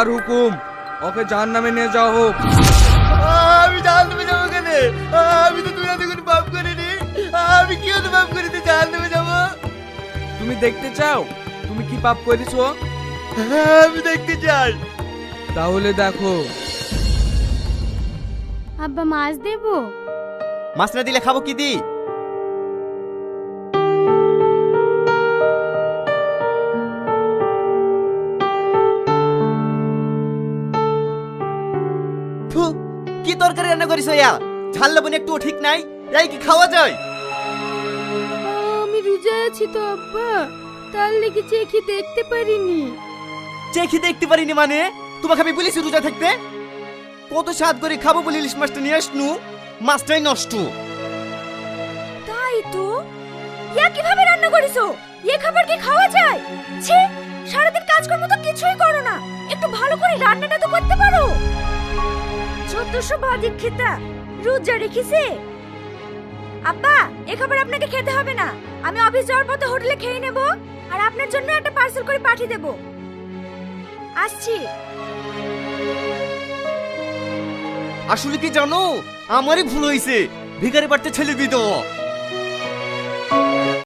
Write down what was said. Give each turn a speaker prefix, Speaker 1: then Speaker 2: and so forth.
Speaker 1: আল্লাহর হুকুম, ওকে জাহান্নামে নিয়ে যাওয়া হোক।
Speaker 2: আমি জাহান্নামে যাবো কেন? আমি তো দুনিয়া থেকে কোনো পাপ করিনি। আমি কি হতে পাপ করিতে জাহান্নামে যাবো?
Speaker 1: তুমি দেখতে চাও তুমি কি পাপ করেছো?
Speaker 2: আমি দেখতে চাই।
Speaker 1: তাহলে দেখো।
Speaker 3: আব্বা মাছ দেবো?
Speaker 2: মাছ না দিলে খাবো কি দি? থু, কি তরকারি রান্না করিস ইয়া? ঝাল লবণ একটু ঠিক নাই, এই কি খাওয়া যায়?
Speaker 3: আমি রোজা আছি তো আব্বা, তার লেগে চেখে দেখতে পারিনি।
Speaker 2: চেখে দেখতে পারিনি মানে? তোমাকে আমি বলেছি রোজা থাকতে? কত স্বাদ করে খাবো বলে ইলিশ মাছটা নিয়ে আসনু, মাছটাই নষ্ট।
Speaker 3: তাই তো, ইয়া কিভাবে রান্না করেছো? এই খাবার কি খাওয়া যায়? ছি, সারাদিন কাজকর্ম তো কিছুই করো না, একটু ভালো করে রান্নাটা তো করতে পারো। যতসব বাদিক খেতা রোজা রেখেছে। আব্বা, এই খাবার আপনাকে খেতে হবে না, আমি অফিস যাওয়ার পথে হোটেলে খেয়ে নেব, আর আপনার জন্য একটা পার্সেল করে পাঠিয়ে দেব। আসছি।
Speaker 2: আসলে কি জানো, আমারই ভুল হয়েছে, ভিখারি বাড়তে ছেলে দিয়ে দেওয়া।